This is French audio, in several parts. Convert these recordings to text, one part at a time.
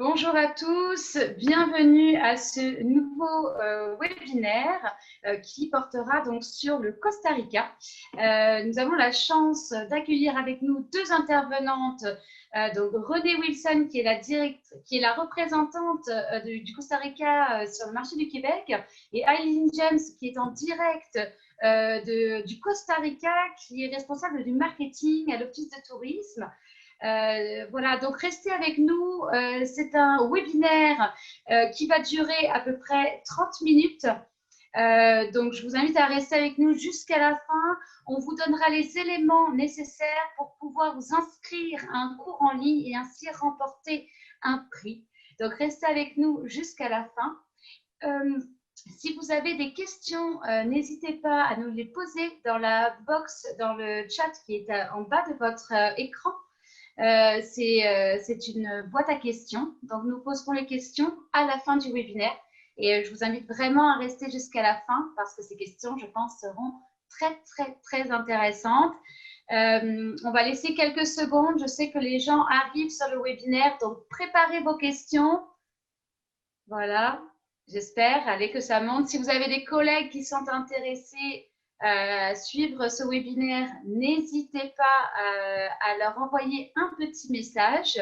Bonjour à tous, bienvenue à ce nouveau webinaire qui portera donc sur le Costa Rica. Nous avons la chance d'accueillir avec nous deux intervenantes, donc Renée Wilson qui est la représentante du Costa Rica sur le marché du Québec, et Aileen James qui est en direct du Costa Rica, qui est responsable du marketing à l'Office de tourisme. Voilà, donc restez avec nous. C'est un webinaire qui va durer à peu près 30 minutes. Donc, je vous invite à rester avec nous jusqu'à la fin. On vous donnera les éléments nécessaires pour pouvoir vous inscrire à un cours en ligne et ainsi remporter un prix. Donc, restez avec nous jusqu'à la fin. Si vous avez des questions, n'hésitez pas à nous les poser dans la box, dans le chat qui est en bas de votre écran. C'est une boîte à questions. Donc, nous poserons les questions à la fin du webinaire. Et je vous invite vraiment à rester jusqu'à la fin parce que ces questions, je pense, seront très intéressantes. On va laisser quelques secondes. Je sais que les gens arrivent sur le webinaire, donc préparez vos questions. Voilà, j'espère. Allez, que ça monte. Si vous avez des collègues qui sont intéressés suivre ce webinaire, n'hésitez pas à leur envoyer un petit message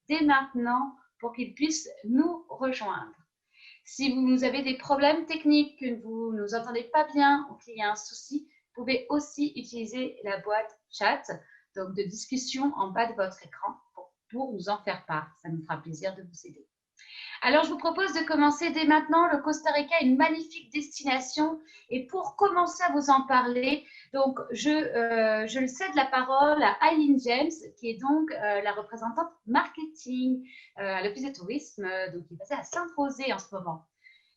dès maintenant pour qu'ils puissent nous rejoindre. Si vous avez des problèmes techniques, que vous ne nous entendez pas bien ou qu'il y a un souci, vous pouvez aussi utiliser la boîte chat, donc de discussion en bas de votre écran pour nous en faire part. Ça nous fera plaisir de vous aider. Alors, je vous propose de commencer dès maintenant. Le Costa Rica est une magnifique destination. Et pour commencer à vous en parler, donc, je cède la parole à Aileen James, qui est donc la représentante marketing à l'Office de tourisme, donc qui est basée à Saint-Rosé en ce moment.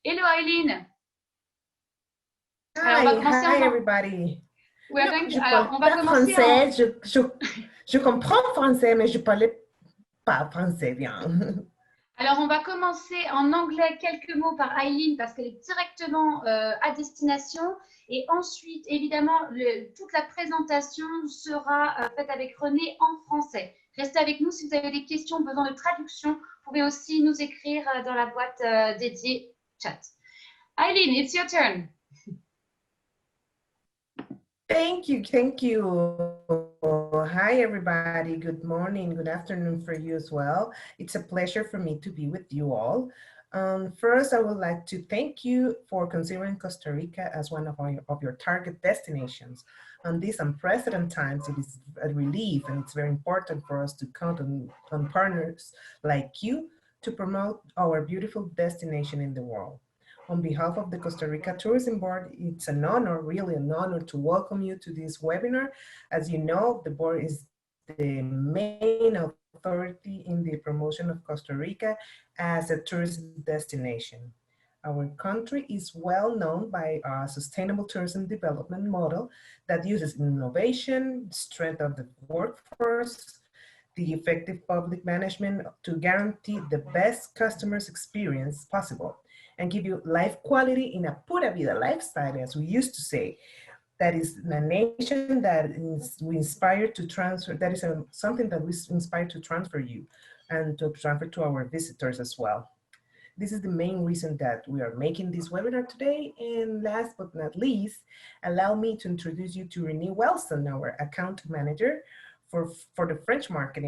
Hello, Aileen. Alors, on va commencer hi everybody. Alors, on va commencer français, je comprends français, mais je ne parlais pas français bien. Alors, on va commencer en anglais, quelques mots par Aileen parce qu'elle est directement à destination. Et ensuite, évidemment, toute la présentation sera faite avec Renée en français. Restez avec nous si vous avez des questions, besoin de traduction. Vous pouvez aussi nous écrire dans la boîte dédiée chat. Aileen, it's your turn. Thank you. Hi, everybody. Good morning, good afternoon for you as well. It's a pleasure for me to be with you all. First, I would like to thank you for considering Costa Rica as one of your target destinations. On these unprecedented times, it is a relief and it's very important for us to count on partners like you to promote our beautiful destination in the world. On behalf of the Costa Rica Tourism Board, it's an honor, really an honor to welcome you to this webinar. As you know, the board is the main authority in the promotion of Costa Rica as a tourism destination. Our country is well known by a sustainable tourism development model that uses innovation, strength of the workforce, the effective public management to guarantee the best customer's experience possible and give you life quality in a pura vida lifestyle, as we used to say. That is a nation that we inspire to transfer, that is something that we inspire to transfer you and to transfer to our visitors as well. This is the main reason that we are making this webinar today. And last but not least, allow me to introduce you to Renee Wilson, our account manager for the French market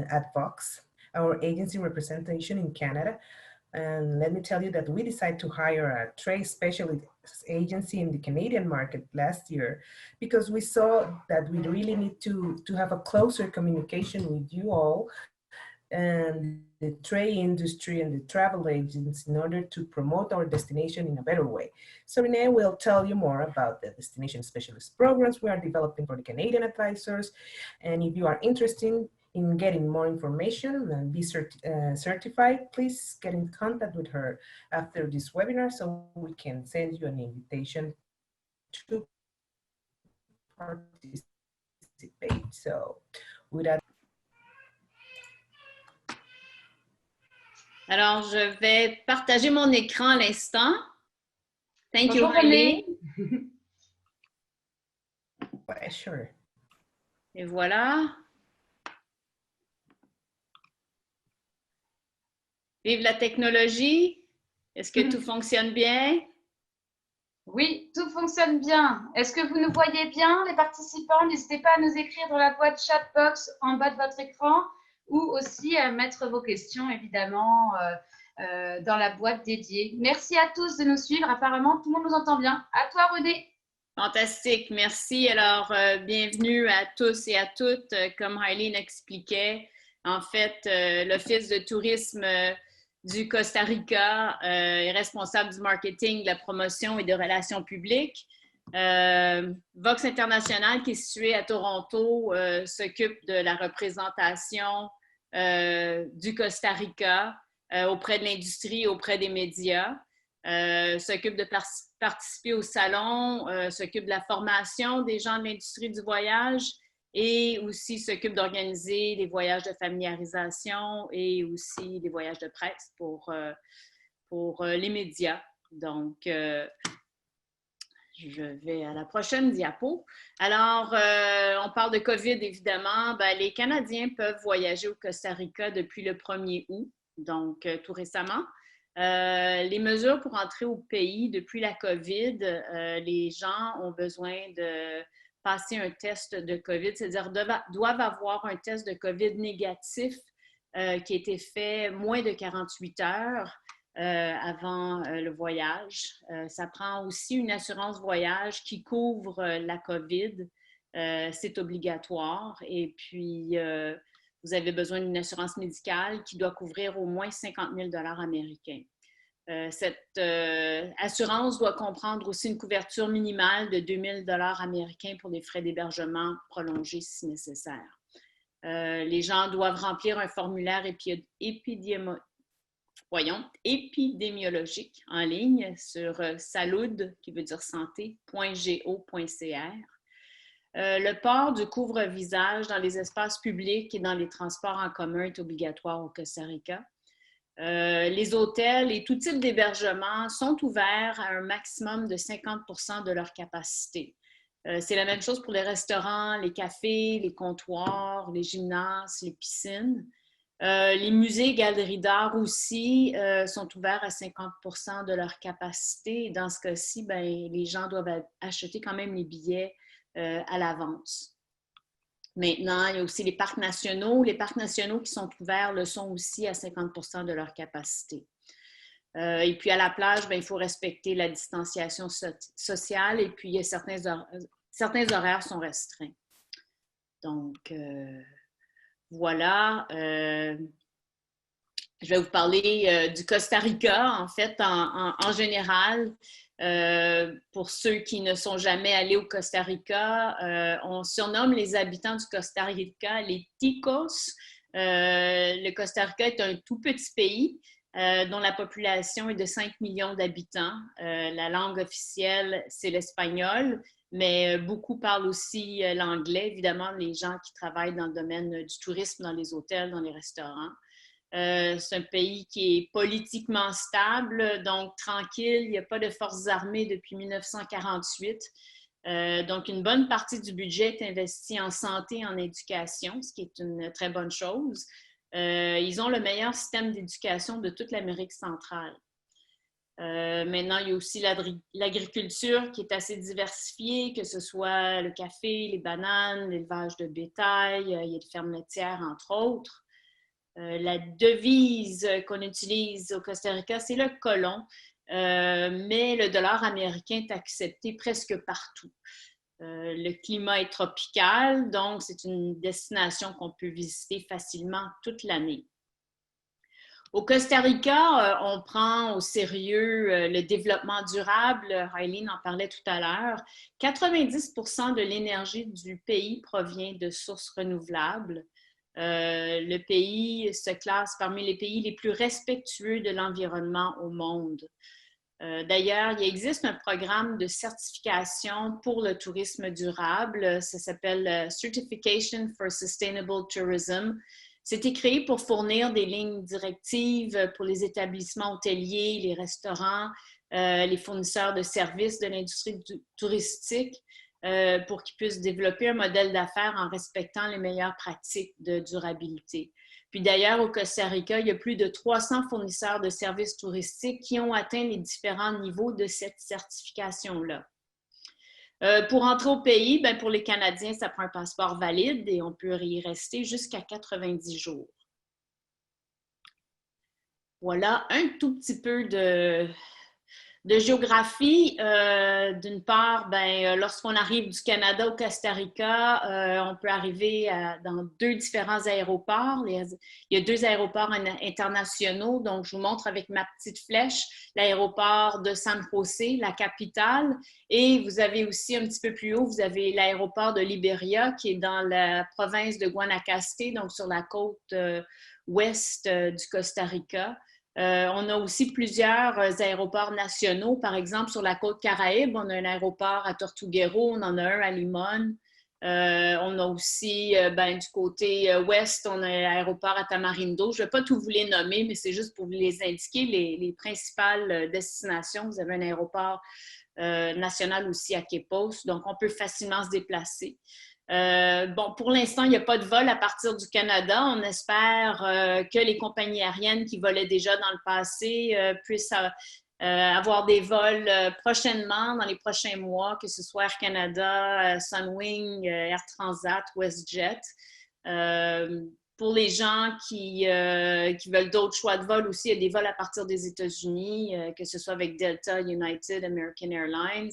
at Vox, our agency representation in Canada. And let me tell you that we decided to hire a trade specialist agency in the Canadian market last year because we saw that we really need to have a closer communication with you all and the trade industry and the travel agents in order to promote our destination in a better way. So Renee will tell you more about the destination specialist programs we are developing for the Canadian advisors. And if you are interested in getting more information and be certified, please get in contact with her after this webinar so we can send you an invitation to participate. So without... Alors, je vais partager mon écran à l'instant. Thank you, Renée. Ouais, sure. Et voilà. Vive la technologie! Est-ce que tout fonctionne bien? Oui, tout fonctionne bien. Est-ce que vous nous voyez bien, les participants? N'hésitez pas à nous écrire dans la boîte chat box en bas de votre écran ou aussi à mettre vos questions, évidemment, dans la boîte dédiée. Merci à tous de nous suivre. Apparemment, tout le monde nous entend bien. À toi, René. Fantastique, merci. Alors, bienvenue à tous et à toutes. Comme Eileen expliquait, en fait, l'Office de tourisme du Costa Rica est responsable du marketing, de la promotion et des relations publiques. Vox International, qui est situé à Toronto, s'occupe de la représentation du Costa Rica auprès de l'industrie, auprès des médias. S'occupe de participer au salon, s'occupe de la formation des gens de l'industrie du voyage et aussi s'occupe d'organiser des voyages de familiarisation et aussi des voyages de presse pour les médias. Donc, je vais à la prochaine diapo. Alors, on parle de COVID, évidemment. Ben, les Canadiens peuvent voyager au Costa Rica depuis le 1er août, donc tout récemment. Les mesures pour entrer au pays depuis la COVID, les gens ont besoin de passer un test de COVID, c'est-à-dire doivent avoir un test de COVID négatif qui a été fait moins de 48 heures avant le voyage. Ça prend aussi une assurance voyage qui couvre la COVID. C'est obligatoire. Et puis, vous avez besoin d'une assurance médicale qui doit couvrir au moins 50 000 $ américains. Cette assurance doit comprendre aussi une couverture minimale de 2 000 $ américains pour les frais d'hébergement prolongés si nécessaire. Les gens doivent remplir un formulaire épidémiologique en ligne sur salud, qui veut dire santé.go.cr. Le port du couvre-visage dans les espaces publics et dans les transports en commun est obligatoire au Costa Rica. Les hôtels et tout type d'hébergement sont ouverts à un maximum de 50 % de leur capacité. C'est la même chose pour les restaurants, les cafés, les comptoirs, les gymnases, les piscines. Les musées et galeries d'art aussi sont ouverts à 50 % de leur capacité. Et dans ce cas-ci, ben, les gens doivent acheter quand même les billets à l'avance. Maintenant, il y a aussi les parcs nationaux. Les parcs nationaux qui sont ouverts le sont aussi à 50 % de leur capacité. Et puis à la plage, bien, il faut respecter la distanciation sociale et puis certains horaires sont restreints. Donc, voilà. Je vais vous parler du Costa Rica, en fait, en général. Pour ceux qui ne sont jamais allés au Costa Rica, on surnomme les habitants du Costa Rica les Ticos. Le Costa Rica est un tout petit pays dont la population est de 5 millions d'habitants. La langue officielle, c'est l'espagnol, mais beaucoup parlent aussi l'anglais, évidemment, les gens qui travaillent dans le domaine du tourisme, dans les hôtels, dans les restaurants. C'est un pays qui est politiquement stable, donc tranquille. Il n'y a pas de forces armées depuis 1948. Donc, une bonne partie du budget est investie en santé et en éducation, ce qui est une très bonne chose. Ils ont le meilleur système d'éducation de toute l'Amérique centrale. Maintenant, il y a aussi l'agriculture qui est assez diversifiée, que ce soit le café, les bananes, l'élevage de bétail, il y a des fermes laitières, entre autres. La devise qu'on utilise au Costa Rica, c'est le colon, mais le dollar américain est accepté presque partout. Le climat est tropical, donc c'est une destination qu'on peut visiter facilement toute l'année. Au Costa Rica, on prend au sérieux le développement durable. Eileen en parlait tout à l'heure. 90 % de l'énergie du pays provient de sources renouvelables. Le pays se classe parmi les pays les plus respectueux de l'environnement au monde. D'ailleurs, il existe un programme de certification pour le tourisme durable. Ça s'appelle Certification for Sustainable Tourism. C'était créé pour fournir des lignes directives pour les établissements hôteliers, les restaurants, les fournisseurs de services de l'industrie touristique, pour qu'ils puissent développer un modèle d'affaires en respectant les meilleures pratiques de durabilité. Puis d'ailleurs, au Costa Rica, il y a plus de 300 fournisseurs de services touristiques qui ont atteint les différents niveaux de cette certification-là. Pour entrer au pays, bien, pour les Canadiens, ça prend un passeport valide et on peut y rester jusqu'à 90 jours. Voilà un tout petit peu de géographie. D'une part, lorsqu'on arrive du Canada au Costa Rica, on peut arriver dans 2 différents aéroports. Il y a 2 aéroports internationaux. Donc, je vous montre avec ma petite flèche l'aéroport de San José, la capitale. Et vous avez aussi un petit peu plus haut, vous avez l'aéroport de Liberia qui est dans la province de Guanacaste, donc sur la côte ouest du Costa Rica. On a aussi plusieurs aéroports nationaux. Par exemple, sur la côte Caraïbe, on a un aéroport à Tortuguero, on en a un à Limón. On a aussi, du côté ouest, on a un aéroport à Tamarindo. Je ne vais pas tous vous les nommer, mais c'est juste pour vous les indiquer, les principales destinations. Vous avez un aéroport national aussi à Quepos, donc on peut facilement se déplacer. Pour l'instant, il n'y a pas de vol à partir du Canada. On espère que les compagnies aériennes qui volaient déjà dans le passé puissent avoir des vols prochainement, dans les prochains mois, que ce soit Air Canada, Sunwing, Air Transat, WestJet. Pour les gens qui veulent d'autres choix de vol aussi, il y a des vols à partir des États-Unis, que ce soit avec Delta, United, American Airlines.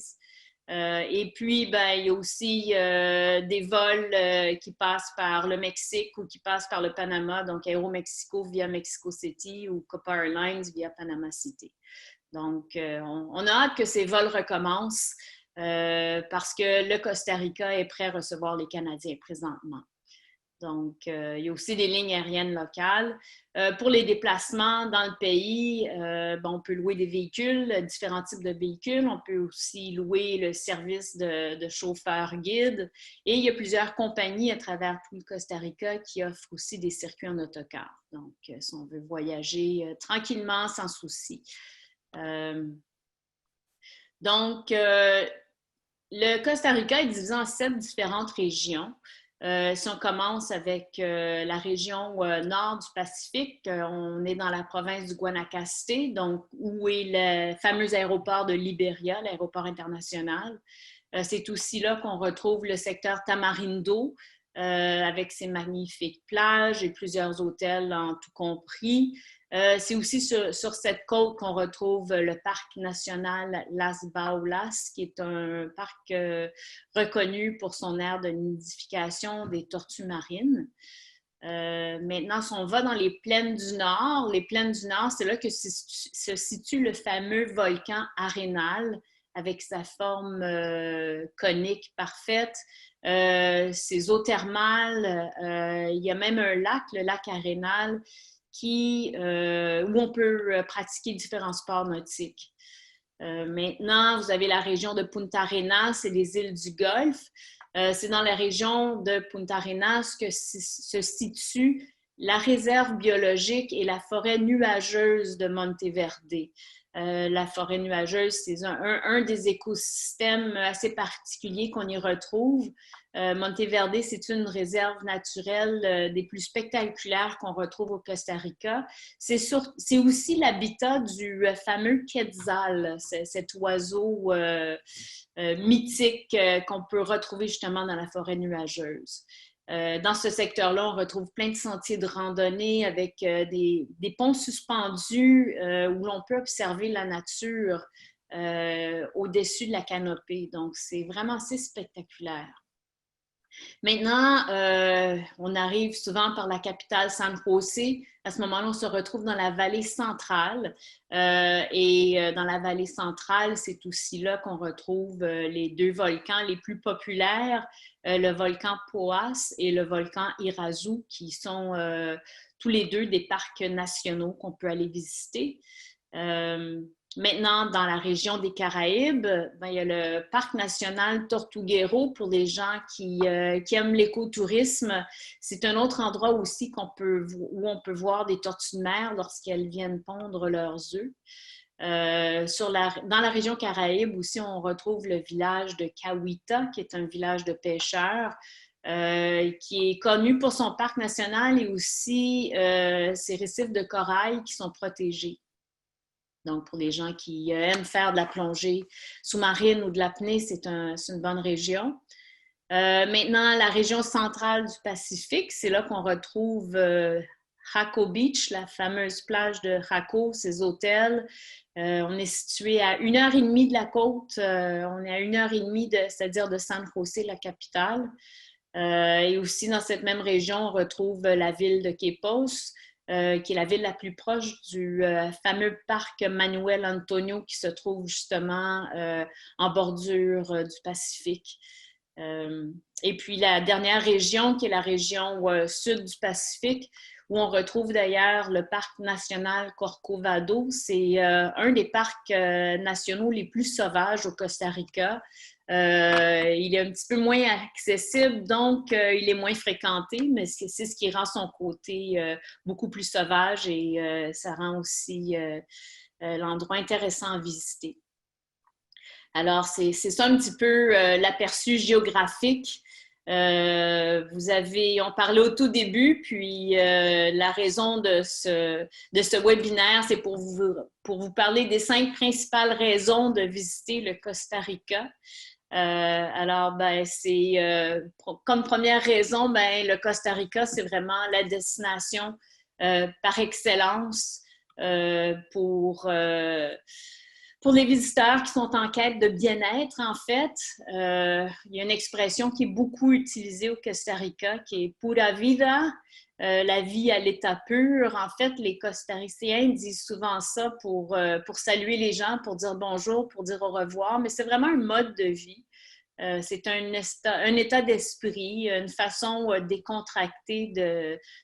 Et puis, il y a aussi des vols qui passent par le Mexique ou qui passent par le Panama, donc Aeromexico via Mexico City ou Copa Airlines via Panama City. Donc, on a hâte que ces vols recommencent parce que le Costa Rica est prêt à recevoir les Canadiens présentement. Donc, il y a aussi des lignes aériennes locales. Pour les déplacements dans le pays, on peut louer des véhicules, différents types de véhicules. On peut aussi louer le service de chauffeur guide. Et il y a plusieurs compagnies à travers tout le Costa Rica qui offrent aussi des circuits en autocar. Donc, si on veut voyager tranquillement, sans souci. Donc, le Costa Rica est divisé en 7 différentes régions. Si on commence avec la région nord du Pacifique, on est dans la province du Guanacaste, donc où est le fameux aéroport de Liberia, l'aéroport international. C'est aussi là qu'on retrouve le secteur Tamarindo, avec ses magnifiques plages et plusieurs hôtels en tout compris. C'est aussi sur cette côte qu'on retrouve le parc national Las Baulas, qui est un parc reconnu pour son aire de nidification des tortues marines. Maintenant, si on va dans les plaines du Nord, c'est là que se situe le fameux volcan Arenal avec sa forme conique parfaite. Ses eaux thermales, il y a même un lac, le lac Arenal, où on peut pratiquer différents sports nautiques. Maintenant, vous avez la région de Punta Arenas, c'est les îles du Golfe. C'est dans la région de Punta Arenas que se situe la réserve biologique et la forêt nuageuse de Monteverde. La forêt nuageuse, c'est un des écosystèmes assez particuliers qu'on y retrouve. Monteverde, c'est une réserve naturelle des plus spectaculaires qu'on retrouve au Costa Rica. C'est aussi l'habitat du fameux quetzal, cet oiseau mythique qu'on peut retrouver justement dans la forêt nuageuse. Dans ce secteur-là, on retrouve plein de sentiers de randonnée avec des ponts suspendus où l'on peut observer la nature au-dessus de la canopée. Donc, c'est vraiment assez spectaculaire. Maintenant, on arrive souvent par la capitale San José. À ce moment-là, on se retrouve dans la vallée centrale. Dans la vallée centrale, c'est aussi là qu'on retrouve les 2 volcans les plus populaires, le volcan Poás et le volcan Irazu, qui sont tous les 2 des parcs nationaux qu'on peut aller visiter. Maintenant, dans la région des Caraïbes, il y a le parc national Tortuguero pour les gens qui aiment l'écotourisme. C'est un autre endroit aussi où on peut voir des tortues de mer lorsqu'elles viennent pondre leurs œufs. Dans la région Caraïbe aussi, on retrouve le village de Cahuita, qui est un village de pêcheurs, qui est connu pour son parc national et aussi ses récifs de corail qui sont protégés. Donc, pour les gens qui aiment faire de la plongée sous-marine ou de l'apnée, c'est une bonne région. Maintenant, la région centrale du Pacifique, c'est là qu'on retrouve Jaco Beach, la fameuse plage de Jaco, ses hôtels. On est situé à 1h30 de la côte. On est à 1h30, c'est-à-dire de San José, la capitale. Et aussi, dans cette même région, on retrouve la ville de Quepos, qui est la ville la plus proche du fameux parc Manuel Antonio qui se trouve justement en bordure du Pacifique. Et puis la dernière région, qui est la région sud du Pacifique, où on retrouve d'ailleurs le parc national Corcovado. C'est un des parcs nationaux les plus sauvages au Costa Rica. Il est un petit peu moins accessible, donc il est moins fréquenté, mais c'est ce qui rend son côté beaucoup plus sauvage et ça rend aussi l'endroit intéressant à visiter. Alors, c'est ça un petit peu l'aperçu géographique. On parlait au tout début, puis la raison de ce webinaire, c'est pour vous parler des 5 principales raisons de visiter le Costa Rica. Alors, comme première raison, le Costa Rica, c'est vraiment la destination par excellence pour les visiteurs qui sont en quête de bien-être, en fait. Il y a une expression qui est beaucoup utilisée au Costa Rica, qui est « pura vida », la vie à l'état pur. En fait, les Costariciens disent souvent ça pour saluer les gens, pour dire bonjour, pour dire au revoir, mais c'est vraiment un mode de vie. C'est un état d'esprit, une façon décontractée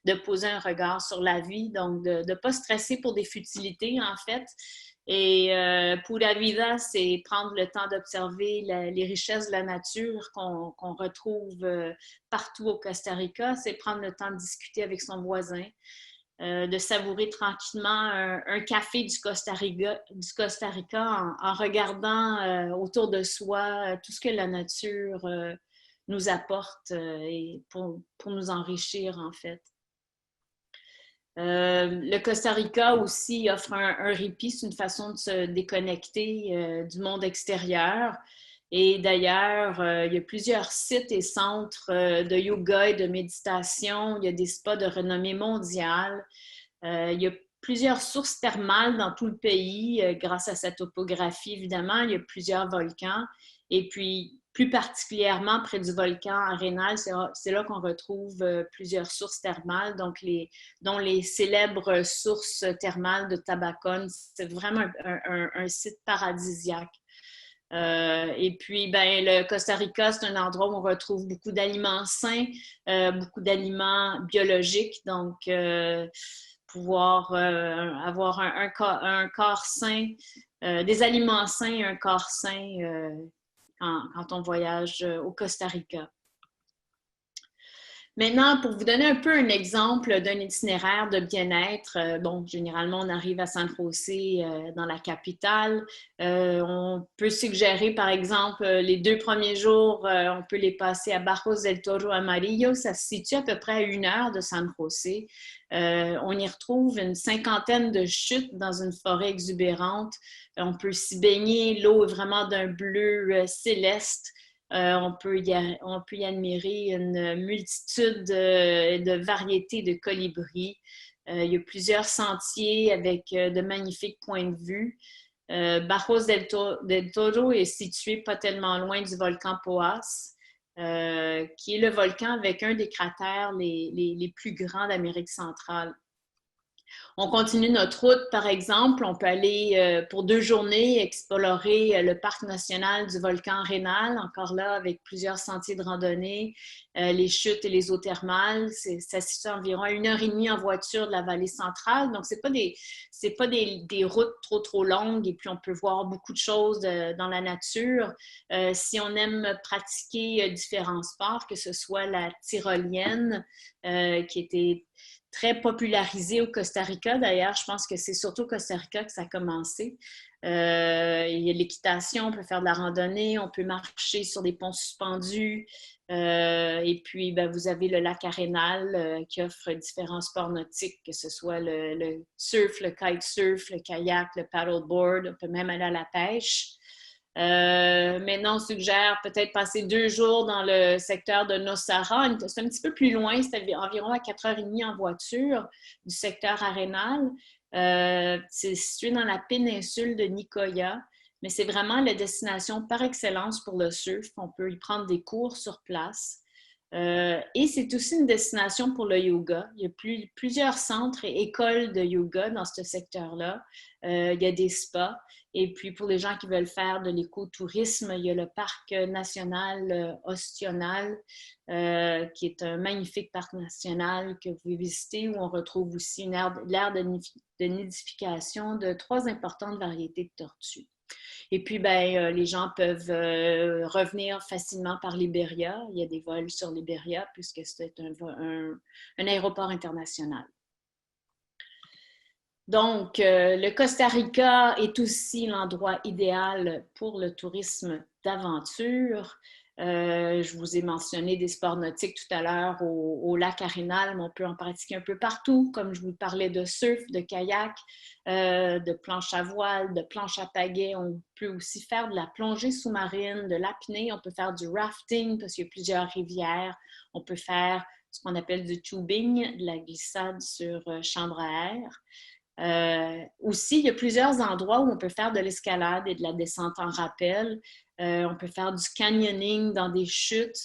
de poser un regard sur la vie, donc de ne pas stresser pour des futilités, en fait. Et Pura Vida, c'est prendre le temps d'observer les richesses de la nature qu'on retrouve partout au Costa Rica. C'est prendre le temps de discuter avec son voisin, de savourer tranquillement un café du Costa Rica en regardant autour de soi tout ce que la nature nous apporte et pour nous enrichir, en fait. Le Costa Rica aussi offre un répit, c'est une façon de se déconnecter du monde extérieur. Et d'ailleurs, il y a plusieurs sites et centres de yoga et de méditation. Il y a des spas de renommée mondiale. Il y a plusieurs sources thermales dans tout le pays grâce à sa topographie, évidemment. Il y a plusieurs volcans. Et puis, plus particulièrement près du volcan Arenal, c'est là qu'on retrouve plusieurs sources thermales, dont les célèbres sources thermales de Tabacón. C'est vraiment un site paradisiaque. Et puis, le Costa Rica, c'est un endroit où on retrouve beaucoup d'aliments sains, beaucoup d'aliments biologiques, donc pouvoir avoir un corps sain, des aliments sains et un corps sain quand on voyage au Costa Rica. Maintenant, pour vous donner un peu un exemple d'un itinéraire de bien-être, généralement, on arrive à San José, dans la capitale. On peut suggérer, par exemple, les 2 premiers jours, on peut les passer à Bajos del Toro Amarillo. Ça se situe à peu près à 1 heure de San José. On y retrouve une 50aine de chutes dans une forêt exubérante. On peut s'y baigner. L'eau est vraiment d'un bleu céleste. On peut y admirer une multitude de variétés de colibris. Il y a plusieurs sentiers avec de magnifiques points de vue. Bajos del Toro est situé pas tellement loin du volcan Poás, qui est le volcan avec un des cratères les plus grands d'Amérique centrale. On continue notre route, par exemple, on peut aller pour 2 journées explorer le parc national du volcan Arenal, encore là avec plusieurs sentiers de randonnée, les chutes et les eaux thermales. Ça se situe environ à 1h30 en voiture de la vallée centrale, donc c'est pas des routes trop longues et puis on peut voir beaucoup de choses dans la nature. Si on aime pratiquer différents sports, que ce soit la tyrolienne, qui était très popularisé au Costa Rica. D'ailleurs, je pense que c'est surtout au Costa Rica que ça a commencé. Il y a l'équitation, on peut faire de la randonnée, on peut marcher sur des ponts suspendus. Et puis, ben, vous avez le lac Arenal qui offre différents sports nautiques, que ce soit le surf, le kitesurf, le kayak, le paddleboard. On peut même aller à la pêche. Maintenant, on suggère peut-être passer 2 jours dans le secteur de Nosara. C'est un petit peu plus loin, c'est environ à 4h30 en voiture du secteur Arenal. C'est situé dans la péninsule de Nicoya, mais c'est vraiment la destination par excellence pour le surf. On peut y prendre des cours sur place. Et c'est aussi une destination pour le yoga. Il y a plusieurs centres et écoles de yoga dans ce secteur-là. Il y a des spas. Et puis, pour les gens qui veulent faire de l'écotourisme, il y a le parc national Ostional, qui est un magnifique parc national que vous pouvez visiter, où on retrouve aussi une aire de nidification de 3 importantes variétés de tortues. Et puis, ben, les gens peuvent revenir facilement par Liberia. Il y a des vols sur Liberia, puisque c'est un aéroport international. Donc, le Costa Rica est aussi l'endroit idéal pour le tourisme d'aventure. Je vous ai mentionné des sports nautiques tout à l'heure au lac Arenal, mais on peut en pratiquer un peu partout, comme je vous parlais de surf, de kayak, de planche à voile, de planche à pagaie. On peut aussi faire de la plongée sous-marine, de l'apnée. On peut faire du rafting parce qu'il y a plusieurs rivières. On peut faire ce qu'on appelle du tubing, de la glissade sur chambre à air. Aussi, il y a plusieurs endroits où on peut faire de l'escalade et de la descente en rappel. On peut faire du canyoning dans des chutes.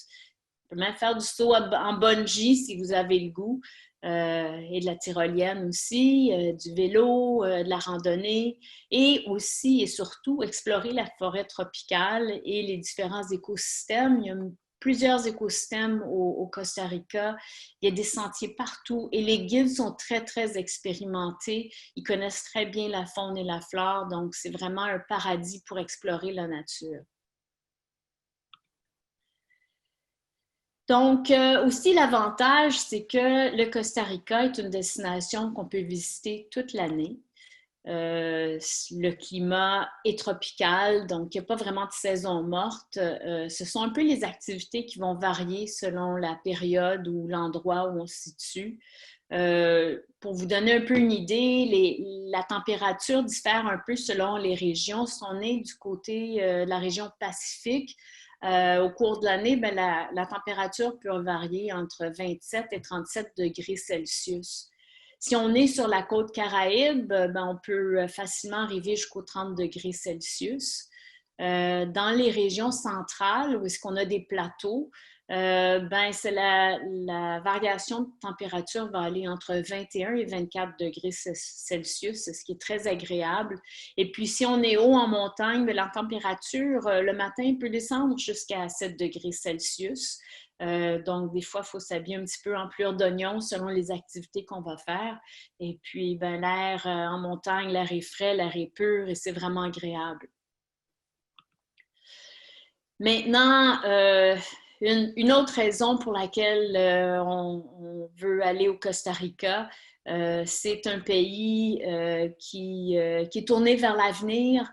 On peut même faire du saut en bungee si vous avez le goût. Et de la tyrolienne aussi, du vélo, de la randonnée. Et aussi et surtout, explorer la forêt tropicale et les différents écosystèmes. Il y a plusieurs écosystèmes au Costa Rica. Il y a des sentiers partout et les guides sont très, très expérimentés. Ils connaissent très bien la faune et la flore, donc c'est vraiment un paradis pour explorer la nature. Donc, aussi l'avantage, c'est que le Costa Rica est une destination qu'on peut visiter toute l'année. Le climat est tropical, donc il n'y a pas vraiment de saison morte. Ce sont un peu les activités qui vont varier selon la période ou l'endroit où on se situe. Pour vous donner un peu une idée, la température diffère un peu selon les régions. Si on est du côté de la région Pacifique, au cours de l'année, ben, la température peut varier entre 27 et 37 degrés Celsius. Si on est sur la côte Caraïbe, ben, on peut facilement arriver jusqu'aux 30 degrés Celsius. Dans les régions centrales, où est-ce qu'on a des plateaux, ben, la variation de température va aller entre 21 et 24 degrés Celsius, ce qui est très agréable. Et puis, si on est haut en montagne, ben, la température, le matin, peut descendre jusqu'à 7 degrés Celsius. Donc, des fois, il faut s'habiller un petit peu en plure d'oignon selon les activités qu'on va faire. Et puis, ben, l'air en montagne, l'air est frais, l'air est pur et c'est vraiment agréable. Maintenant, une autre raison pour laquelle on veut aller au Costa Rica, c'est un pays qui est tourné vers l'avenir.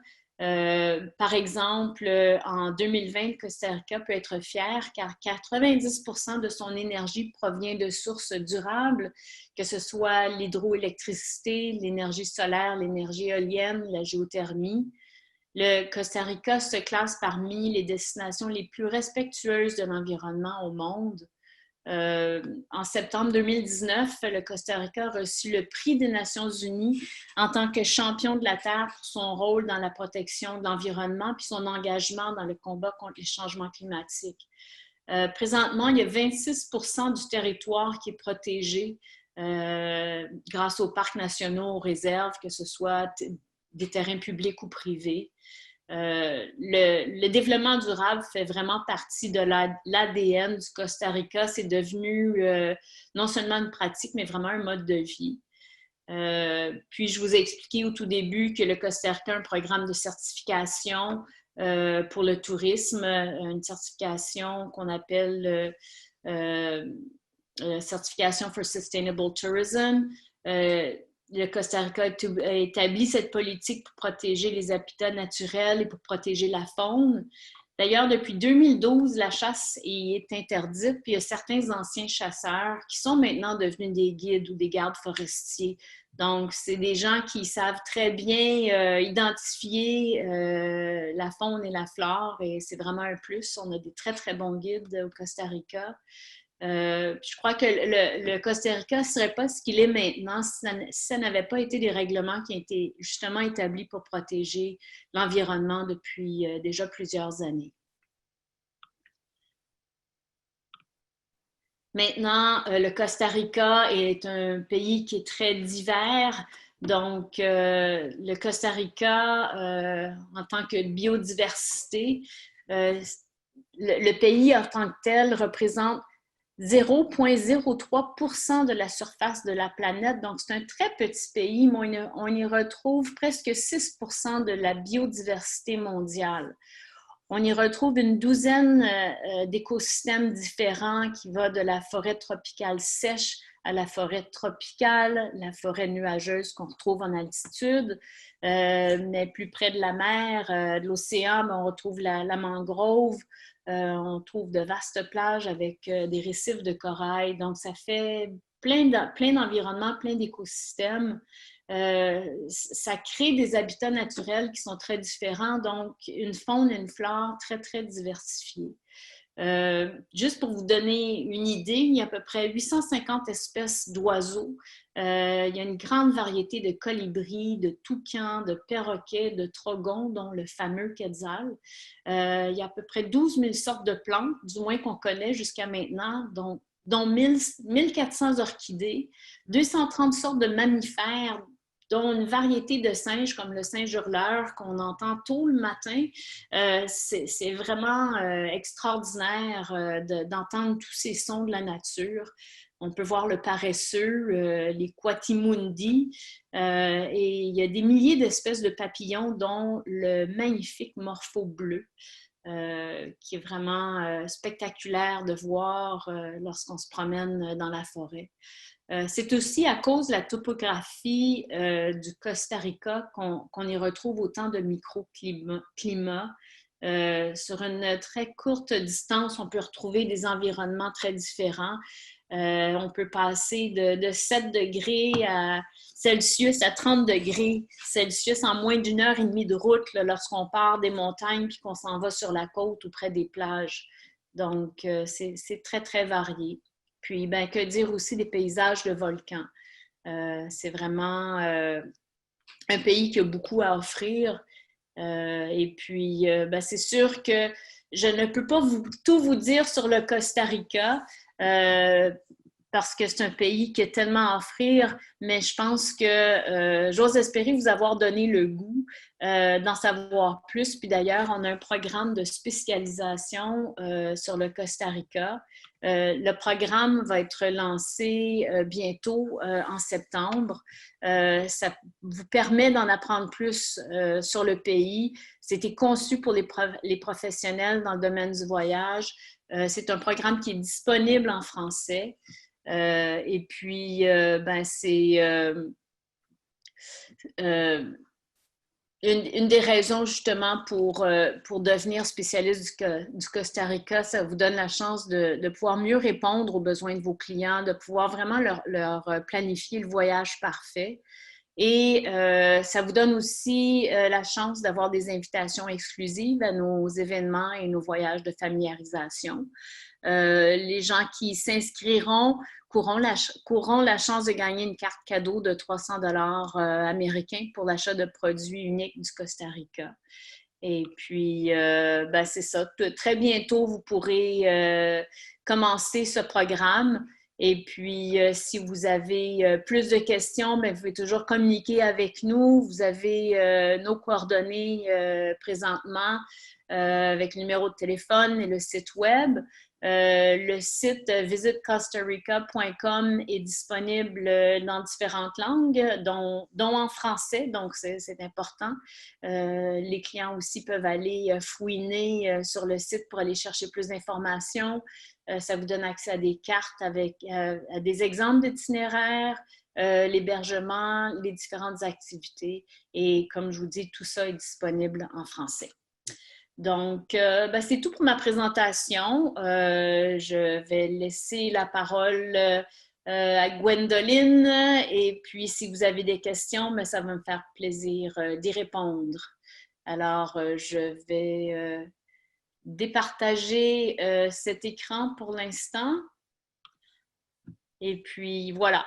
Par exemple, en 2020, le Costa Rica peut être fier car 90% de son énergie provient de sources durables, que ce soit l'hydroélectricité, l'énergie solaire, l'énergie éolienne, la géothermie. Le Costa Rica se classe parmi les destinations les plus respectueuses de l'environnement au monde. En septembre 2019, le Costa Rica a reçu le prix des Nations Unies en tant que champion de la Terre pour son rôle dans la protection de l'environnement puis son engagement dans le combat contre les changements climatiques. Présentement, il y a 26% du territoire qui est protégé grâce aux parcs nationaux, aux réserves, que ce soit des terrains publics ou privés. Le développement durable fait vraiment partie de l'ADN du Costa Rica. C'est devenu non seulement une pratique, mais vraiment un mode de vie. Puis, je vous ai expliqué au tout début que le Costa Rica a un programme de certification pour le tourisme, une certification qu'on appelle Certification for Sustainable Tourism. Le Costa Rica a établi cette politique pour protéger les habitats naturels et pour protéger la faune. D'ailleurs, depuis 2012, la chasse y est interdite, puis il y a certains anciens chasseurs qui sont maintenant devenus des guides ou des gardes forestiers. Donc, c'est des gens qui savent très bien identifier la faune et la flore, et c'est vraiment un plus. On a des très, très bons guides au Costa Rica. Je crois que le Costa Rica ne serait pas ce qu'il est maintenant si ça n'avait pas été des règlements qui ont été justement établis pour protéger l'environnement depuis déjà plusieurs années. Maintenant, le Costa Rica est un pays qui est très divers. Donc, le Costa Rica, en tant que biodiversité, le pays en tant que tel représente 0,03% de la surface de la planète. Donc, c'est un très petit pays, mais on y retrouve presque 6% de la biodiversité mondiale. On y retrouve une douzaine d'écosystèmes différents qui va de la forêt tropicale sèche à la forêt tropicale, la forêt nuageuse qu'on retrouve en altitude, mais plus près de la mer, de l'océan, on retrouve la mangrove. On trouve de vastes plages avec des récifs de corail. Donc, ça fait plein d'environnements, plein d'écosystèmes. Ça crée des habitats naturels qui sont très différents, donc une faune et une flore très, très diversifiées. Juste pour vous donner une idée, il y a à peu près 850 espèces d'oiseaux. Il y a une grande variété de colibris, de toucans, de perroquets, de trogons, dont le fameux quetzal. Il y a à peu près 12 000 sortes de plantes, du moins qu'on connaît jusqu'à maintenant, dont 1400 orchidées, 230 sortes de mammifères, dont une variété de singes comme le singe hurleur qu'on entend tôt le matin. C'est vraiment extraordinaire d'entendre tous ces sons de la nature. On peut voir le paresseux, les quatimundis, et il y a des milliers d'espèces de papillons, dont le magnifique morpho bleu, qui est vraiment spectaculaire de voir lorsqu'on se promène dans la forêt. C'est aussi à cause de la topographie du Costa Rica qu'on y retrouve autant de microclimats. Sur une très courte distance, on peut retrouver des environnements très différents. On peut passer de 7 degrés Celsius à 30 degrés Celsius en moins d'une heure et demie de route lorsqu'on part des montagnes puis qu'on s'en va sur la côte ou près des plages. Donc, c'est très, très varié. Puis, ben, que dire aussi des paysages de volcans. C'est vraiment un pays qui a beaucoup à offrir. Et puis, ben, c'est sûr que je ne peux pas tout vous dire sur le Costa Rica parce que c'est un pays qui a tellement à offrir, mais je pense que j'ose espérer vous avoir donné le goût d'en savoir plus. Puis d'ailleurs, on a un programme de spécialisation sur le Costa Rica. Le programme va être lancé bientôt en septembre. Ça vous permet d'en apprendre plus sur le pays. C'était conçu pour les professionnels dans le domaine du voyage. C'est un programme qui est disponible en français. Et puis, ben, c'est une des raisons justement pour devenir spécialiste du Costa Rica. Ça vous donne la chance de pouvoir mieux répondre aux besoins de vos clients, de pouvoir vraiment leur planifier le voyage parfait. Et ça vous donne aussi la chance d'avoir des invitations exclusives à nos événements et nos voyages de familiarisation. Les gens qui s'inscriront courront la chance de gagner une carte cadeau de 300 $ américains pour l'achat de produits uniques du Costa Rica. Et puis, ben, c'est ça. Très bientôt, vous pourrez commencer ce programme. Et puis, si vous avez plus de questions, bien, vous pouvez toujours communiquer avec nous. Vous avez nos coordonnées présentement avec le numéro de téléphone et le site web. Le site visitcostarica.com est disponible dans différentes langues, dont en français, donc c'est important. Les clients aussi peuvent aller fouiner sur le site pour aller chercher plus d'informations. Ça vous donne accès à des cartes avec à des exemples d'itinéraires, l'hébergement, les différentes activités. Et comme je vous dis, tout ça est disponible en français. Donc, c'est tout pour ma présentation. Je vais laisser la parole à Gwendoline. Et puis, si vous avez des questions, ça va me faire plaisir d'y répondre. Alors, je vais départager cet écran pour l'instant. Et puis, voilà.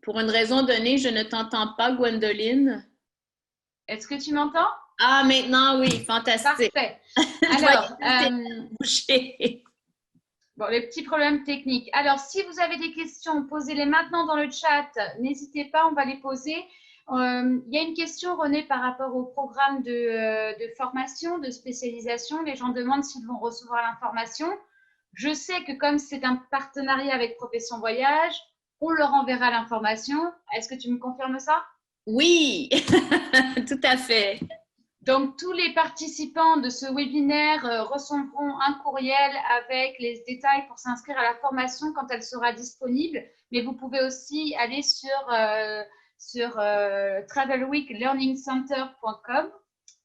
Pour une raison donnée, je ne t'entends pas, Gwendoline. Est-ce que tu m'entends? Ah, maintenant, oui, fantastique. Parfait. Alors, bon, les petits problèmes techniques. Alors, si vous avez des questions, posez-les maintenant dans le chat. N'hésitez pas, on va les poser. Il y a une question, René, par rapport au programme de formation, de spécialisation. Les gens demandent s'ils vont recevoir l'information. Je sais que comme c'est un partenariat avec Profession Voyage, on leur enverra l'information. Est-ce que tu me confirmes ça? Oui, tout à fait. Donc, tous les participants de ce webinaire recevront un courriel avec les détails pour s'inscrire à la formation quand elle sera disponible. Mais vous pouvez aussi aller sur travelweeklearningcenter.com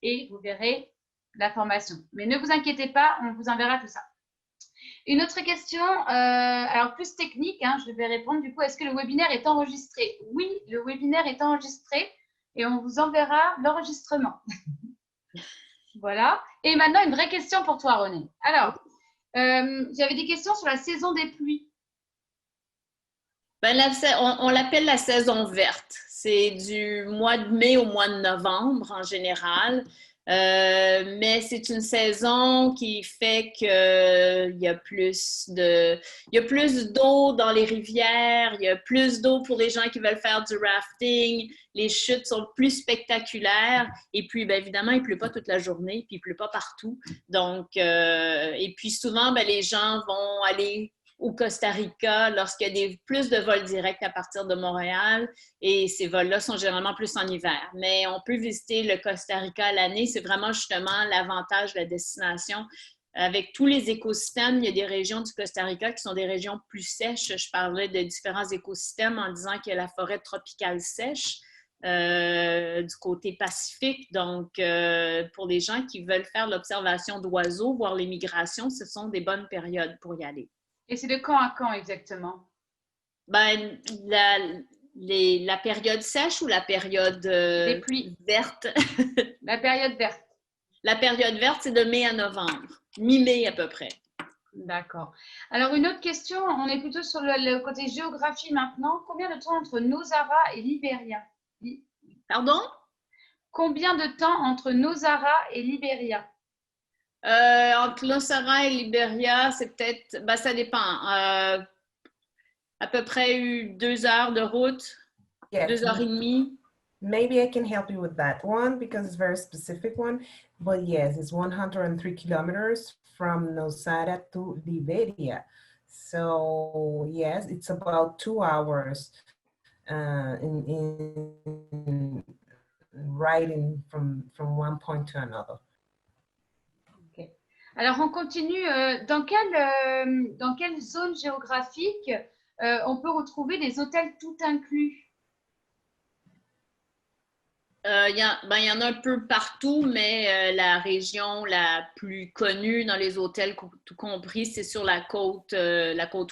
et vous verrez la formation. Mais ne vous inquiétez pas, on vous enverra tout ça. Une autre question, alors plus technique, je vais répondre du coup, est-ce que le webinaire est enregistré? Oui, le webinaire est enregistré et on vous enverra l'enregistrement. Voilà. Et maintenant, une vraie question pour toi, René. Alors, j'avais des questions sur la saison des pluies. On l'appelle la saison verte. C'est du mois de mai au mois de novembre en général. Mais c'est une saison qui fait qu'il y a plus d'eau dans les rivières, il y a plus d'eau pour les gens qui veulent faire du rafting, les chutes sont plus spectaculaires et puis évidemment il ne pleut pas toute la journée puis il ne pleut pas partout. Donc, et puis souvent les gens vont aller au Costa Rica lorsqu'il y a plus de vols directs à partir de Montréal et ces vols-là sont généralement plus en hiver. Mais on peut visiter le Costa Rica à l'année. C'est vraiment justement l'avantage de la destination. Avec tous les écosystèmes, il y a des régions du Costa Rica qui sont des régions plus sèches. Je parlais de différents écosystèmes en disant qu'il y a la forêt tropicale sèche du côté Pacifique. Donc, pour les gens qui veulent faire l'observation d'oiseaux, voir les migrations, ce sont des bonnes périodes pour y aller. Et c'est de quand à quand exactement? La période sèche ou la période des pluies verte? La période verte. La période verte, c'est de mai à novembre, mi-mai à peu près. D'accord. Alors, une autre question, on est plutôt sur le côté géographie maintenant. Combien de temps entre Nosara et Liberia? Pardon? Combien de temps entre Nosara et Liberia? Entre Nosara et Liberia, c'est peut-être, ça dépend. À peu près 2 heures de route, yes. 2 heures et demie. Maybe I can help you with that one because it's a very specific one. But yes, it's 103 kilometers from Nosara to Liberia. So yes, it's about 2 hours in riding from one point to another. Alors, on continue. Dans quelle zone géographique on peut retrouver des hôtels tout inclus? Il y en a un peu partout, mais la région la plus connue dans les hôtels, tout compris, c'est sur la côte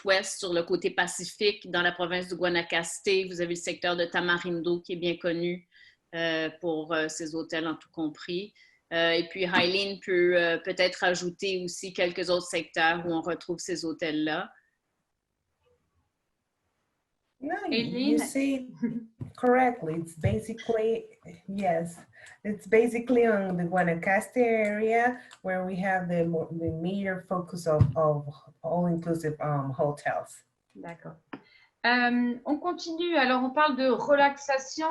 ouest, sur le côté Pacifique, dans la province du Guanacaste. Vous avez le secteur de Tamarindo qui est bien connu pour ces hôtels en tout compris. Et puis, Hailene peut peut-être ajouter aussi quelques autres secteurs où on retrouve ces hôtels-là. No, you see correctly. It's basically, yes, it's basically on the Guanacaste area where we have the major focus of all-inclusive hotels. D'accord. On continue. Alors, on parle de relaxation.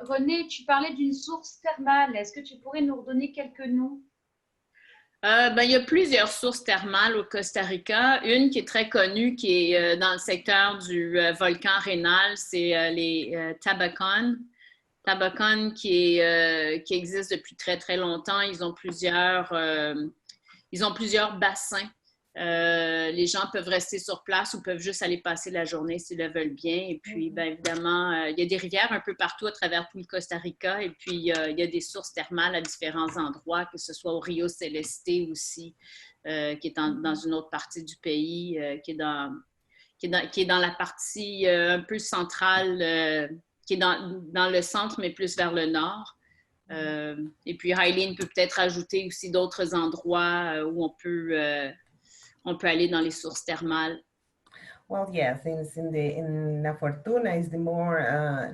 René, tu parlais d'une source thermale. Est-ce que tu pourrais nous redonner quelques noms? Il y a plusieurs sources thermales au Costa Rica. Une qui est très connue, qui est dans le secteur du volcan Rénal, c'est les Tabacón. Tabacón qui existe depuis très, très longtemps. Ils ont plusieurs bassins. Les gens peuvent rester sur place ou peuvent juste aller passer la journée s'ils le veulent bien. Et puis, bien évidemment, il y a des rivières un peu partout à travers tout le Costa Rica. Et puis, il y a des sources thermales à différents endroits, que ce soit au Rio Celeste aussi, qui est dans une autre partie du pays, qui est dans la partie un peu centrale, qui est dans le centre, mais plus vers le nord. Et puis, Aileen peut peut-être ajouter aussi d'autres endroits où on peut aller dans les sources thermales. Well, yes, in La Fortuna is the more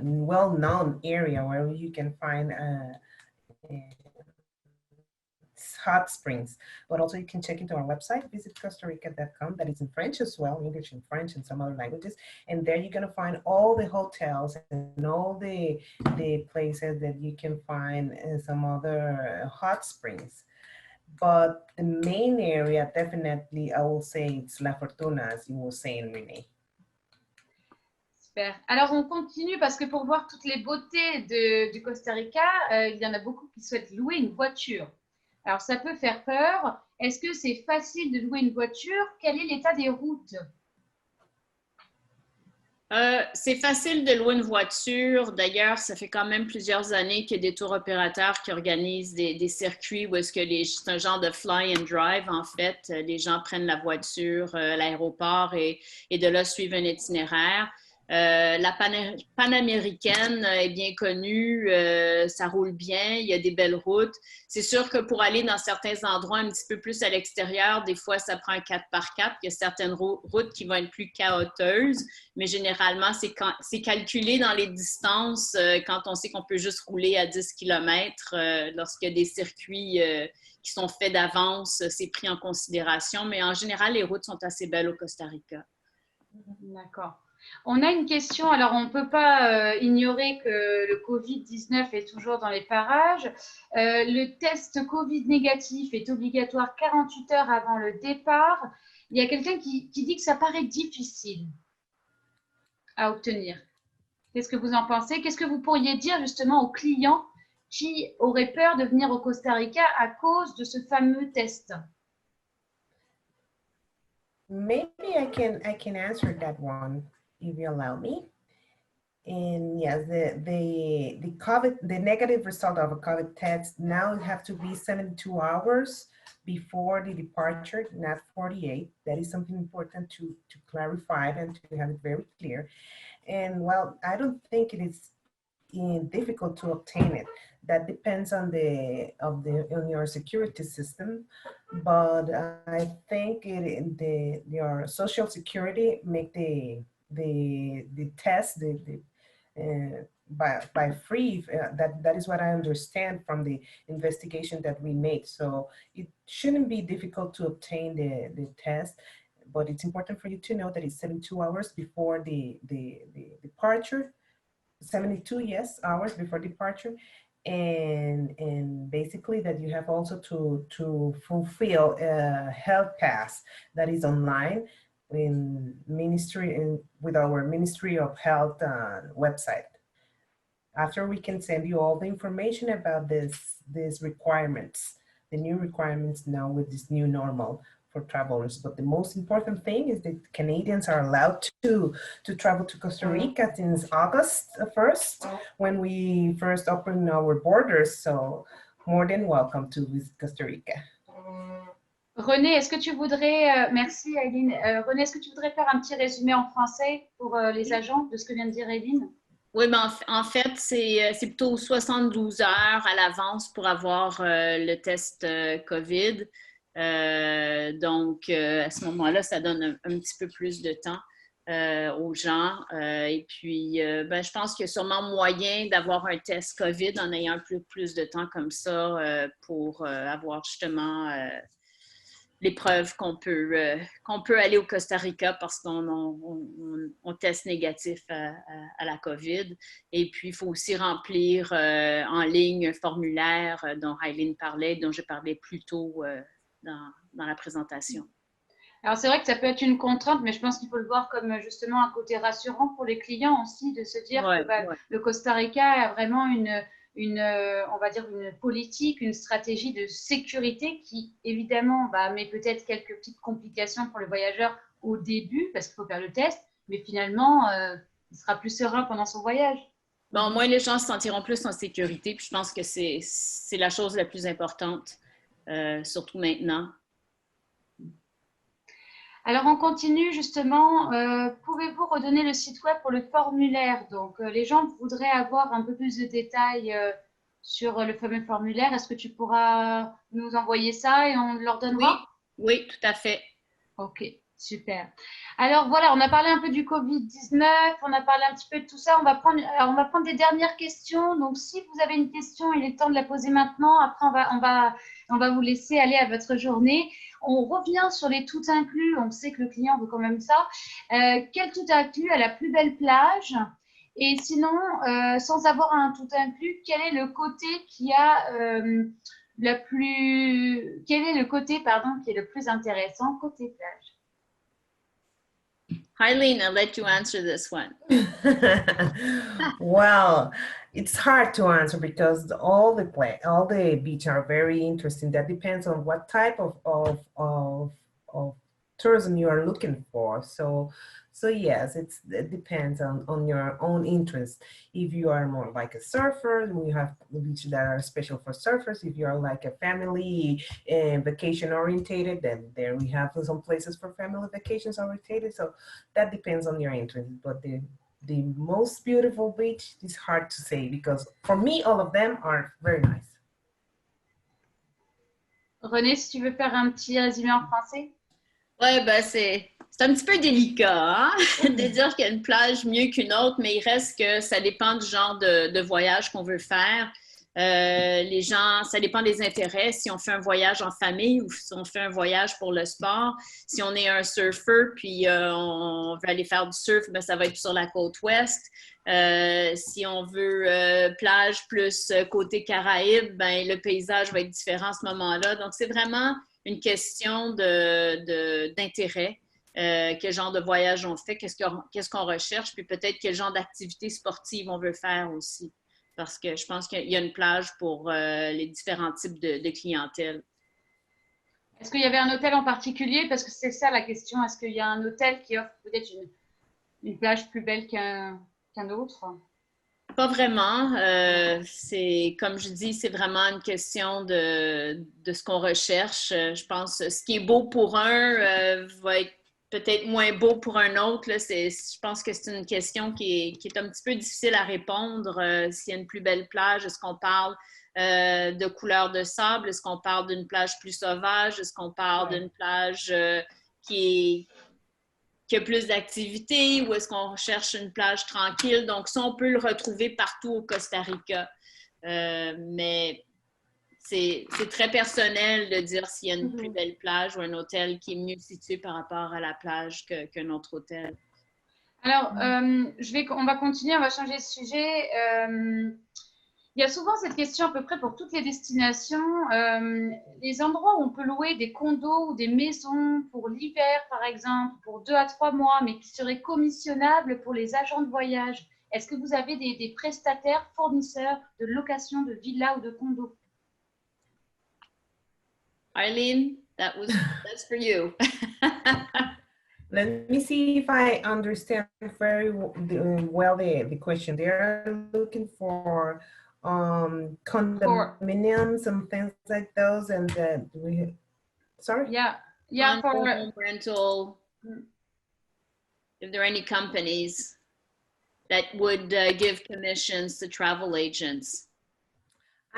well-known area where you can find hot springs, but also you can check into our website, visit costarica.com, that is in French as well, English and French and some other languages, and there you're going to find all the hotels and all the places that you can find some other hot springs. But the main area, definitely, I will say it's La Fortuna, as you were saying, Renee. Super. Alors, on continue parce que pour voir toutes les beautés du Costa Rica, il y en a beaucoup qui souhaitent louer une voiture. Alors, ça peut faire peur. Est-ce que c'est facile de louer une voiture? Quel est l'état des routes? C'est facile de louer une voiture. D'ailleurs, ça fait quand même plusieurs années qu'il y a des tours opérateurs qui organisent des circuits où est-ce que c'est un genre de fly and drive, en fait. Les gens prennent la voiture à l'aéroport et de là suivent un itinéraire. La Panaméricaine est bien connue, ça roule bien, il y a des belles routes. C'est sûr que pour aller dans certains endroits un petit peu plus à l'extérieur, des fois, ça prend un 4x4. Il y a certaines routes qui vont être plus chaotiques, mais généralement, c'est calculé dans les distances quand on sait qu'on peut juste rouler à 10 km. Lorsqu'il y a des circuits qui sont faits d'avance, c'est pris en considération. Mais en général, les routes sont assez belles au Costa Rica. D'accord. On a une question, alors on ne peut pas ignorer que le Covid-19 est toujours dans les parages. Le test Covid négatif est obligatoire 48 heures avant le départ. Il y a quelqu'un qui dit que ça paraît difficile à obtenir. Qu'est-ce que vous en pensez? Qu'est-ce que vous pourriez dire justement aux clients qui auraient peur de venir au Costa Rica à cause de ce fameux test? Maybe I can answer that one, if you allow me. And yes, the negative result of a COVID test now have to be 72 hours before the departure, not 48. That is something important to clarify and to have it very clear. And well, I don't think it is difficult to obtain it. That depends on on your security system, but I think your social security make the test by free. That is what I understand from the investigation that we made. So it shouldn't be difficult to obtain the test, but it's important for you to know that it's 72 hours before the departure. 72 hours before departure, and basically that you have also to fulfill a health pass that is online with our Ministry of Health website. After, we can send you all the information about these requirements, the new requirements now with this new normal for travelers. But the most important thing is that Canadians are allowed to travel to Costa Rica since August 1st, when we first opened our borders. So more than welcome to visit Costa Rica. René, est-ce que tu voudrais, merci Aileen, René, est-ce que tu voudrais faire un petit résumé en français pour les agents de ce que vient de dire Aileen? Oui, ben en fait, c'est plutôt 72 heures à l'avance pour avoir le test COVID. Donc, à ce moment-là, ça donne un petit peu plus de temps aux gens. Et puis, je pense qu'il y a sûrement moyen d'avoir un test COVID en ayant un peu plus de temps comme ça pour avoir justement les preuves qu'on peut aller au Costa Rica parce qu'on teste négatif à la COVID. Et puis, il faut aussi remplir en ligne un formulaire dont Aileen parlait, dont je parlais plus tôt dans la présentation. Alors, c'est vrai que ça peut être une contrainte, mais je pense qu'il faut le voir comme justement un côté rassurant pour les clients aussi, de se dire que le Costa Rica a vraiment on va dire une politique, une stratégie de sécurité qui, évidemment, met peut-être quelques petites complications pour le voyageur au début, parce qu'il faut faire le test, mais finalement, il sera plus serein pendant son voyage. Bon, au moins, les gens se sentiront plus en sécurité, puis je pense que c'est la chose la plus importante, surtout maintenant. Alors, on continue justement. Pouvez-vous redonner le site web pour le formulaire? Donc, les gens voudraient avoir un peu plus de détails sur le fameux formulaire. Est-ce que tu pourras nous envoyer ça et on leur donnera? Oui, tout à fait. Ok, super. Alors, voilà, on a parlé un peu du Covid-19, on a parlé un petit peu de tout ça. On va prendre des dernières questions. Donc, si vous avez une question, il est temps de la poser maintenant. Après, on va vous laisser aller à votre journée. On revient sur les tout inclus. On sait que le client veut quand même ça. Quel tout inclus a la plus belle plage? Et sinon, sans avoir un tout inclus, quel est le côté qui est le plus intéressant côté plage? Aileen, I'll let you answer this one. Well, it's hard to answer because all the beaches are very interesting. That depends on what type of tourism you are looking for. So yes, it depends on your own interest. If you are more like a surfer, we have beaches that are special for surfers. If you are like a family and vacation orientated, then there we have some places for family vacations orientated. So that depends on your interest. But the most beautiful beach is hard to say because for me, all of them are very nice. René, si tu veux faire un petit résumé en français? Oui, ben c'est un petit peu délicat de dire qu'il y a une plage mieux qu'une autre, mais il reste que ça dépend du genre de voyage qu'on veut faire. Les gens, ça dépend des intérêts. Si on fait un voyage en famille ou si on fait un voyage pour le sport, si on est un surfeur puis on veut aller faire du surf, ben, ça va être sur la côte ouest. Si on veut plage plus côté Caraïbes, ben, le paysage va être différent à ce moment-là. Donc, c'est vraiment une question d'intérêt. Quel genre de voyage on fait, qu'est-ce qu'on recherche, puis peut-être quel genre d'activité sportive on veut faire aussi. Parce que je pense qu'il y a une plage pour les différents types de clientèle. Est-ce qu'il y avait un hôtel en particulier? Parce que c'est ça la question. Est-ce qu'il y a un hôtel qui offre peut-être une plage plus belle qu'un autre? Pas vraiment. C'est, comme je dis, c'est vraiment une question de ce qu'on recherche. Je pense que ce qui est beau pour un va être peut-être moins beau pour un autre. Là. Je pense que c'est une question qui est un petit peu difficile à répondre. S'il y a une plus belle plage, est-ce qu'on parle de couleur de sable? Est-ce qu'on parle d'une plage plus sauvage? Est-ce qu'on parle d'une plage qui a plus d'activités ou est-ce qu'on recherche une plage tranquille? Donc, ça, on peut le retrouver partout au Costa Rica. Mais c'est très personnel de dire s'il y a une plus belle plage ou un hôtel qui est mieux situé par rapport à la plage qu'un autre hôtel. Alors, on va continuer, on va changer de sujet. Il y a souvent cette question à peu près pour toutes les destinations, les endroits où on peut louer des condos ou des maisons pour l'hiver, par exemple, pour 2 à 3 mois, mais qui seraient commissionnables pour les agents de voyage. Est-ce que vous avez des prestataires, fournisseurs de location de villas ou de condos? Aileen, that's for you. Let me see if I understand very well the question. They're looking for condominiums and things like those, and sorry? Yeah, for rental. If there are any companies that would give commissions to travel agents.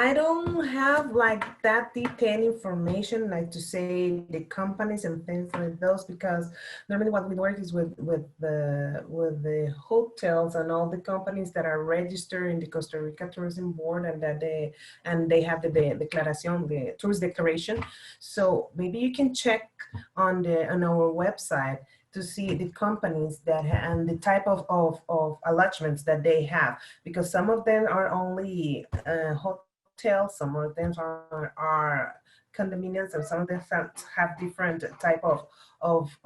I don't have like that detailed information, like to say the companies and things like those, because normally what we work is with the hotels and all the companies that are registered in the Costa Rica Tourism Board, and that they have the declaration, the tourist declaration. So maybe you can check on our website to see the companies that and the type of allotments that they have, because some of them are only hotels, some of them are condominiums, and some of them have different type of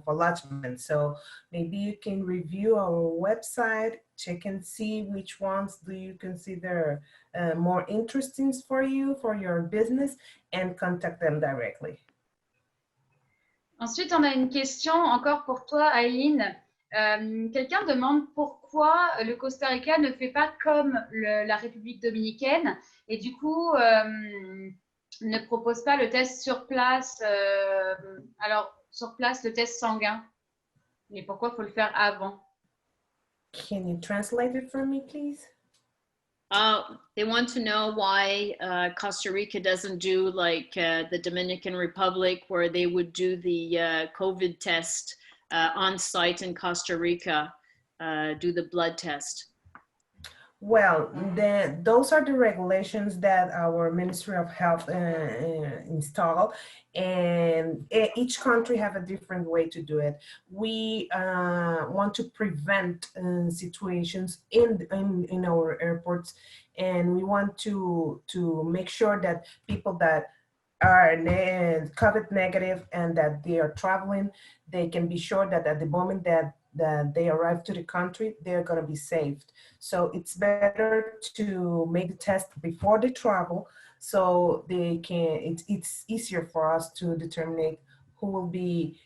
allotments. So maybe you can review our website, check and see which ones do you consider more interesting for you, for your business, and contact them directly. Ensuite, on a une question encore pour toi, Aileen. Quelqu'un demande pourquoi le Costa Rica ne fait pas comme la République dominicaine et du coup ne propose pas le test sur place. Alors, sur place, le test sanguin. Mais pourquoi il faut le faire avant? Can you translate it for me, please? They want to know why Costa Rica doesn't do like the Dominican Republic, where they would do the COVID test on site in Costa Rica, do the blood test. Well, those are the regulations that our Ministry of Health install, and each country have a different way to do it. We want to prevent situations in our airports, and we want to make sure that people that are COVID negative and that they are traveling, they can be sure that at the moment that they arrive to the country, they're going to be saved. So it's better to make the test before they travel, so they can. It's easier for us to determine who will be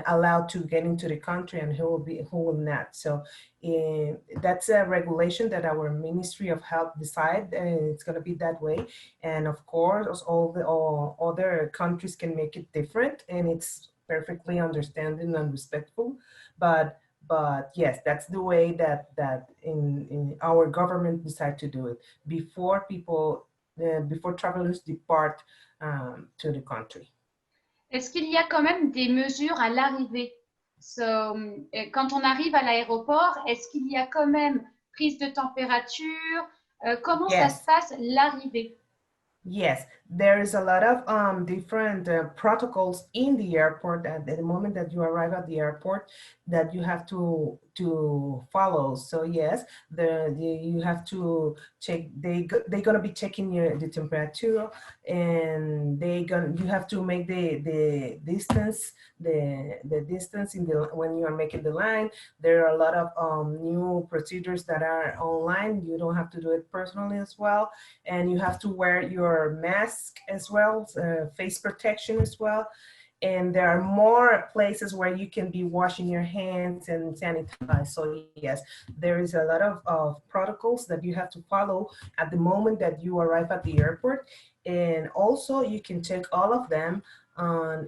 allowed to get into the country and who will not. So that's a regulation that our Ministry of Health decide, and it's going to be that way. And of course, all other countries can make it different, and it's perfectly understanding and respectful. But yes, that's the way that in our government decide to do it before travelers depart to the country. Est-ce qu'il y a quand même des mesures à l'arrivée? Quand on arrive à l'aéroport, est-ce qu'il y a quand même prise de température? Comment ça se passe l'arrivée? Yes, there is a lot of different protocols in the airport at the moment that you arrive at the airport that you have to follow. So yes, you have to check. They're gonna be checking the temperature, and you have to make the distance when you are making the line. There are a lot of new procedures that are online. You don't have to do it personally as well, and you have to wear your mask as well, face protection as well. And there are more places where you can be washing your hands and sanitize. So yes, there is a lot of protocols that you have to follow at the moment that you arrive at the airport. And also you can check all of them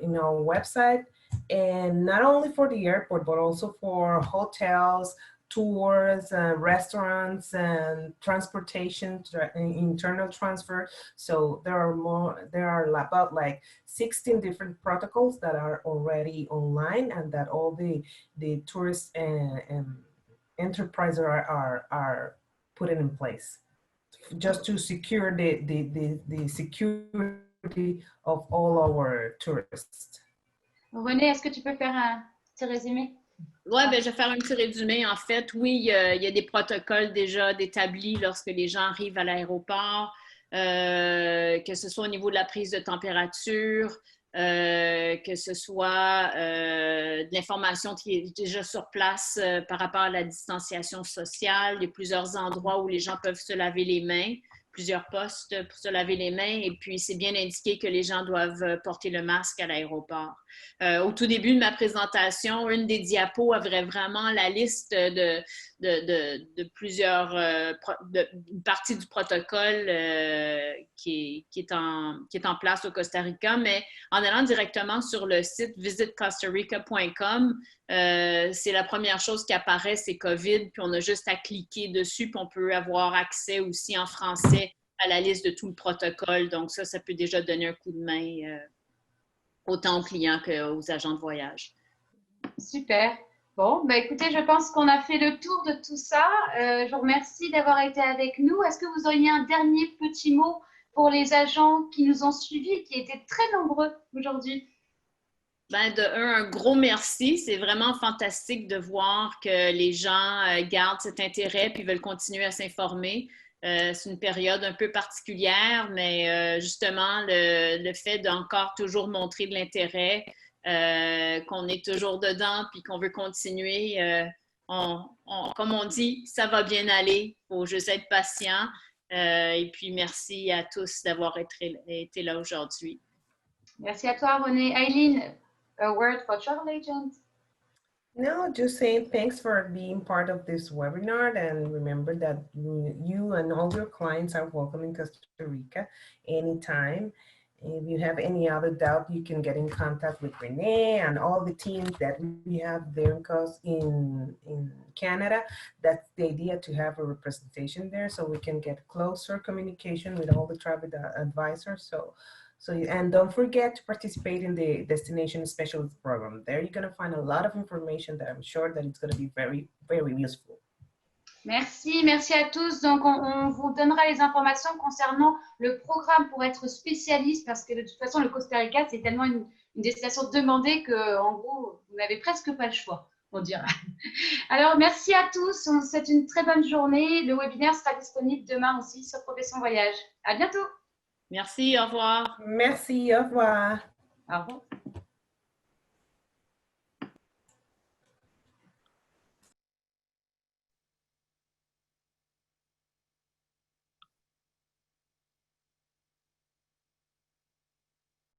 in our website, and not only for the airport, but also for hotels, tours, restaurants, and transportation, internal transfer. So there are about like 16 different protocols that are already online, and that all the tourist and enterprises are putting in place just to secure the security of all our tourists. René, est-ce que tu peux faire un petit résumé? Oui, ben, je vais faire un petit résumé. En fait, oui, il y a des protocoles déjà établis lorsque les gens arrivent à l'aéroport, que ce soit au niveau de la prise de température, que ce soit de l'information qui est déjà sur place par rapport à la distanciation sociale. Il y a plusieurs endroits où les gens peuvent se laver les mains, plusieurs postes pour se laver les mains, et puis c'est bien indiqué que les gens doivent porter le masque à l'aéroport. Au tout début de ma présentation, une des diapos avait vraiment la liste de plusieurs une partie du protocole qui est en place au Costa Rica, mais en allant directement sur le site visitcostarica.com, c'est la première chose qui apparaît, c'est COVID, puis on a juste à cliquer dessus, puis on peut avoir accès aussi en français à la liste de tout le protocole. Donc, ça peut déjà donner un coup de main autant aux clients qu'aux agents de voyage. Super. Bon, bah écoutez, je pense qu'on a fait le tour de tout ça. Je vous remercie d'avoir été avec nous. Est-ce que vous auriez un dernier petit mot pour les agents qui nous ont suivis et qui étaient très nombreux aujourd'hui? Ben, un gros merci. C'est vraiment fantastique de voir que les gens gardent cet intérêt puis veulent continuer à s'informer. C'est une période un peu particulière, mais justement, le fait d'encore toujours montrer de l'intérêt, qu'on est toujours dedans puis qu'on veut continuer, comme on dit, ça va bien aller. Il faut juste être patient. Et puis, merci à tous d'avoir été là aujourd'hui. Merci à toi, René. Eileen, a word for travel agents. No, just saying thanks for being part of this webinar, and remember that you and all your clients are welcome in Costa Rica anytime. If you have any other doubt, you can get in contact with Renee and all the teams that we have there in Canada. That's the idea, to have a representation there so we can get closer communication with all the travel advisors. And don't forget to participate in the Destination Specialist Program. There you're going to find a lot of information that I'm sure that it's going to be very, very useful. Merci, merci à tous. Donc, on vous donnera les informations concernant le programme pour être spécialiste, parce que de toute façon, le Costa Rica, c'est tellement une destination demandée qu'en gros, vous n'avez presque pas le choix, on dirait. Alors, merci à tous. On vous souhaite une très bonne journée. Le webinaire sera disponible demain aussi sur Profession Voyage. À bientôt. Merci, au revoir. Merci, au revoir. Au revoir.